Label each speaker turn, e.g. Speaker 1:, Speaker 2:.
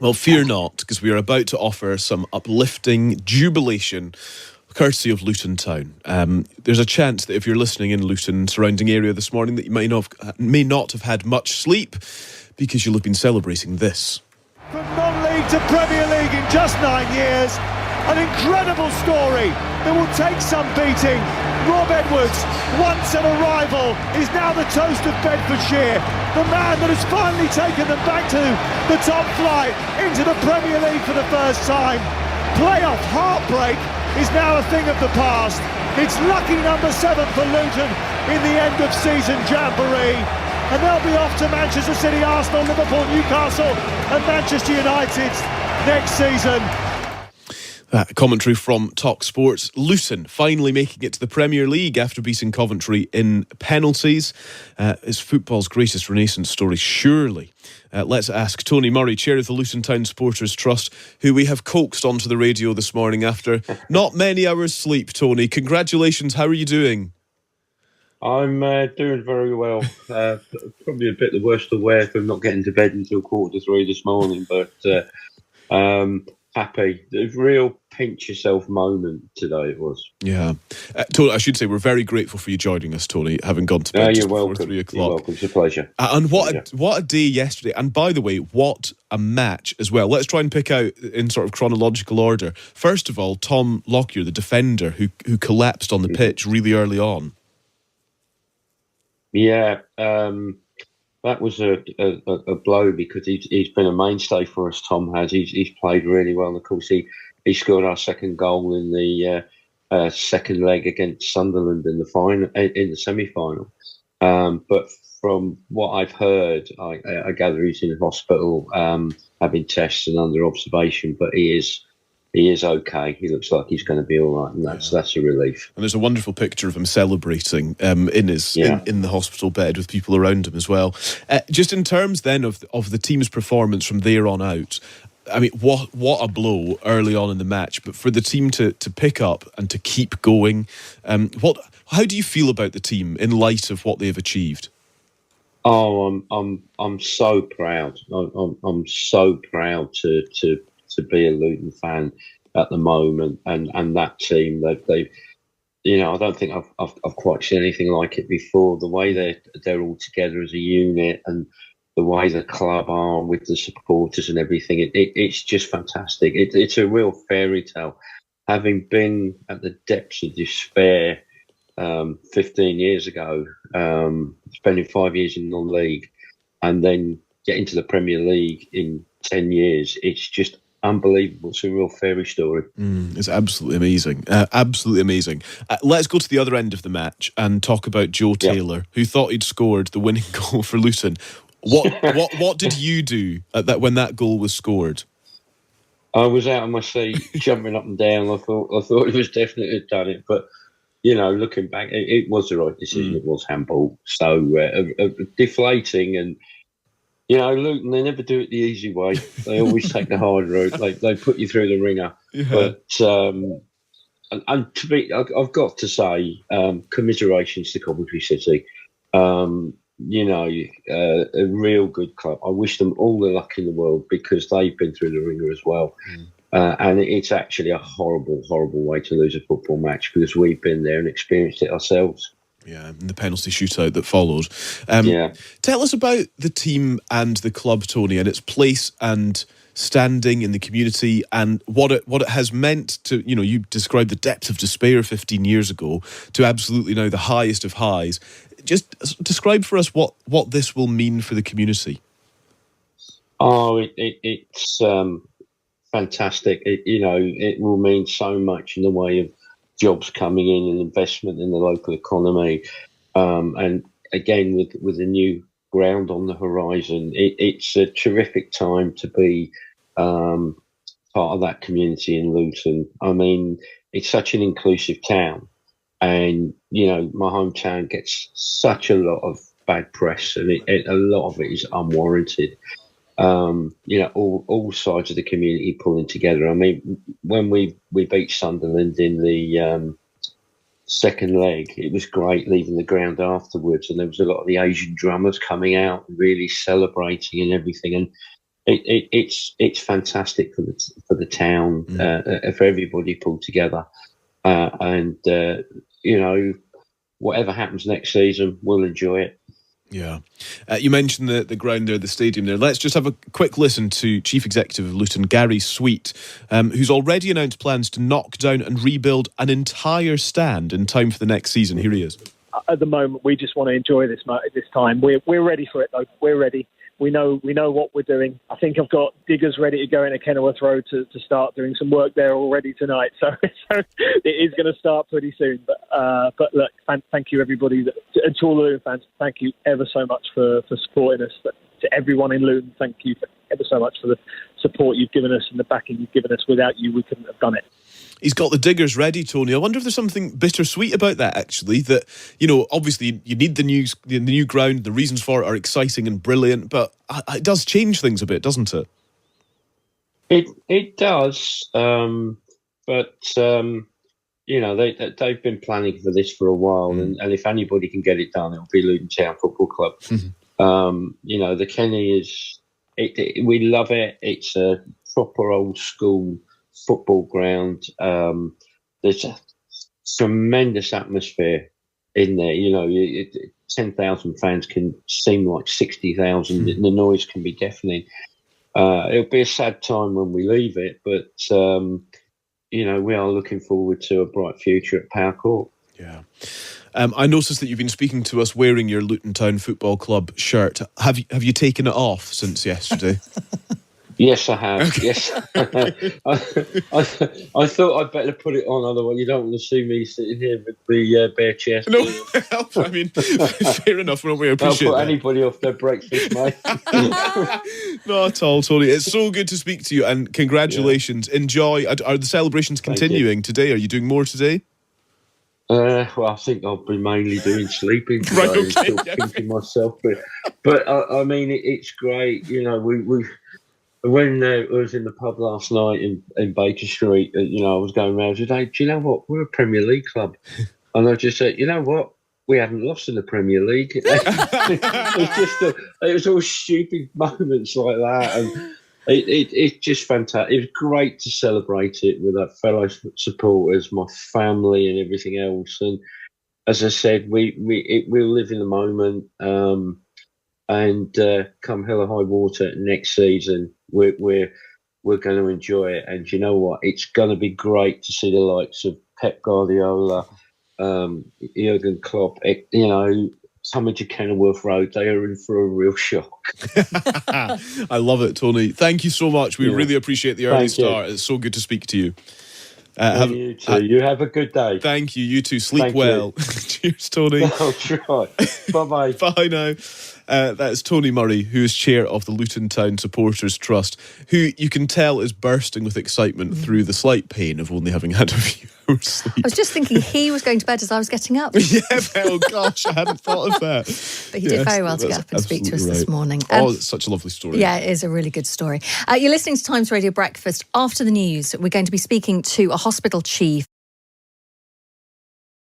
Speaker 1: Well, fear not, because we are about to offer some uplifting jubilation courtesy of Luton Town. There's a chance that if you're listening in Luton, surrounding area this morning, that you may not have had much sleep because you'll have been celebrating this.
Speaker 2: From non-league to Premier League in just 9 years, an incredible story that will take some beating. Rob Edwards, once an arrival, is now the toast of Bedfordshire. The man that has finally taken them back to the top flight into the Premier League for the first time. Playoff heartbreak is now a thing of the past. It's lucky number 7 for Luton in the end of season jamboree. And they'll be off to Manchester City, Arsenal, Liverpool, Newcastle and Manchester United next season.
Speaker 1: Commentary from Talk Sports. Luton finally making it to the Premier League after beating Coventry in penalties. It's football's greatest renaissance story, surely. Let's ask Tony Murray, chair of the Luton Town Supporters Trust, who we have coaxed onto the radio this morning after not many hours sleep. Tony, congratulations. How are you doing?
Speaker 3: I'm doing very well. Probably a bit the worst of wear for not getting to bed until 2:45 this morning, but happy. A real pinch yourself moment today it was.
Speaker 1: Yeah. Tony, I should say we're very grateful for you joining us, Tony, having gone to bed just before 3 o'clock.
Speaker 3: You're welcome. It's a pleasure.
Speaker 1: And what a day yesterday. And by the way, what a match as well. Let's try and pick out in sort of chronological order. First of all, Tom Lockyer, the defender who collapsed on the pitch really early on.
Speaker 3: Yeah, that was a blow because he's been a mainstay for us. Tom has. He's played really well. And of course, he scored our second goal in the second leg against Sunderland in the semi-final. But from what I've heard, I gather he's in hospital having tests and under observation. But he is okay. He looks like he's going to be all right, and that's a relief. And
Speaker 1: there's a wonderful picture of him celebrating in the hospital bed with people around him as well. Just in terms then of the team's performance from there on out, I mean, what a blow early on in the match. But for the team to pick up and to keep going, how do you feel about the team in light of what they've achieved?
Speaker 3: Oh, I'm so proud. I'm so proud to be a Luton fan at the moment, and that team, they've I don't think I've quite seen anything like it before. The way they're all together as a unit, and the way the club are with the supporters and everything, it's just fantastic. It's a real fairy tale. Having been at the depths of despair 15 years ago, spending 5 years in non-league, and then getting to the Premier League in 10 years, it's just unbelievable. It's a real fairy story.
Speaker 1: It's absolutely amazing. Absolutely amazing. Let's go to the other end of the match and talk about Joe Taylor, who thought he'd scored the winning goal for Luton. What did you do when that goal was scored?
Speaker 3: I was out of my seat, jumping up and down. I thought he was definitely done it, but looking back, it was the right decision. It was handball, so deflating and. Luton, they never do it the easy way. They always take the hard route. They put you through the ringer. Yeah. But I've got to say, commiserations to Coventry City. A real good club. I wish them all the luck in the world because they've been through the ringer as well. And it's actually a horrible, horrible way to lose a football match because we've been there and experienced it ourselves.
Speaker 1: Yeah, and the penalty shootout that followed. Tell us about the team and the club, Tony, and its place and standing in the community, and what it has meant to, you described the depth of despair 15 years ago to absolutely now the highest of highs. Just describe for us what this will mean for the community.
Speaker 3: Oh, it's fantastic. It will mean so much in the way of jobs coming in and investment in the local economy, and again with the new ground on the horizon, it's a terrific time to be part of that community in Luton. I mean, it's such an inclusive town, and my hometown gets such a lot of bad press, and a lot of it is unwarranted. All sides of the community pulling together. I mean, when we beat Sunderland in the second leg, it was great leaving the ground afterwards, and there was a lot of the Asian drummers coming out, really celebrating and everything. And it's fantastic for the town, for everybody pulled together, and whatever happens next season, we'll enjoy it.
Speaker 1: Yeah. You mentioned the ground there, the stadium there. Let's just have a quick listen to Chief Executive of Luton, Gary Sweet, who's already announced plans to knock down and rebuild an entire stand in time for the next season. Here he is.
Speaker 4: At the moment, we just want to enjoy this time. We're ready for it, though. We're ready. We know what we're doing. I think I've got diggers ready to go into Kenilworth Road to start doing some work there already tonight. So it is going to start pretty soon. But look, thank you everybody, and to all the Luton fans. Thank you ever so much for supporting us. But to everyone in Luton, thank you ever so much for the support you've given us and the backing you've given us. Without you, we couldn't have done it.
Speaker 1: He's got the diggers ready, Tony. I wonder if there's something bittersweet about that, actually, that, obviously you need the new ground, the reasons for it are exciting and brilliant, but it does change things a bit, doesn't it?
Speaker 3: It does, but they've been planning for this for a while, and if anybody can get it done, it'll be Luton Town Football Club. The Kenny is, we love it. It's a proper old school football ground. There's a tremendous atmosphere in there. 10,000 fans can seem like 60,000. The noise can be deafening. It'll be a sad time when we leave it, but we are looking forward to a bright future at Power Court.
Speaker 1: Yeah. I noticed that you've been speaking to us wearing your Luton Town Football Club shirt. Have you taken it off since yesterday?
Speaker 3: Yes, I have.
Speaker 1: Okay.
Speaker 3: Yes. I thought I'd better put it on, otherwise you don't want to see me sitting here with the bare chest.
Speaker 1: No, I mean, fair enough. We appreciate
Speaker 3: I'll put
Speaker 1: that.
Speaker 3: anybody off their breakfast, mate.
Speaker 1: Not at all, Tony. It's so good to speak to you, and congratulations. Yeah. Enjoy. Are the celebrations continuing today? Are you doing more today?
Speaker 3: Well, I think I'll be mainly doing sleeping today.
Speaker 1: Right, okay.
Speaker 3: Still thinking myself, but I mean, it's great. We when I was in the pub last night in Baker Street, I was going around today. Do you know what? We're a Premier League club, and I just said, you know what? We haven't lost in the Premier League. It was all stupid moments like that, and it's just fantastic. It was great to celebrate it with our fellow supporters, my family, and everything else. And as I said, we'll live in the moment. And come hell or high water next season, we're going to enjoy it. And you know what? It's going to be great to see the likes of Pep Guardiola, Jurgen Klopp, coming to Kenilworth Road. They are in for a real shock.
Speaker 1: I love it, Tony. Thank you so much. We really appreciate the early start. It's so good to speak to you.
Speaker 3: You too. You have a good day.
Speaker 1: Thank you. You too. Sleep well. Cheers, Tony.
Speaker 3: I'll try. Bye-bye.
Speaker 1: Bye now. That's Tony Murray, who is chair of the Luton Town Supporters Trust, who you can tell is bursting with excitement through the slight pain of only having had a few hours sleep.
Speaker 5: I was just thinking he was going to bed as I was getting up.
Speaker 1: Yeah, oh gosh, I hadn't thought of that.
Speaker 5: But he did very well to get up and speak to us this morning.
Speaker 1: It's such a lovely story.
Speaker 5: Yeah, it is a really good story. You're listening to Times Radio Breakfast. After the news, we're going to be speaking to a hospital chief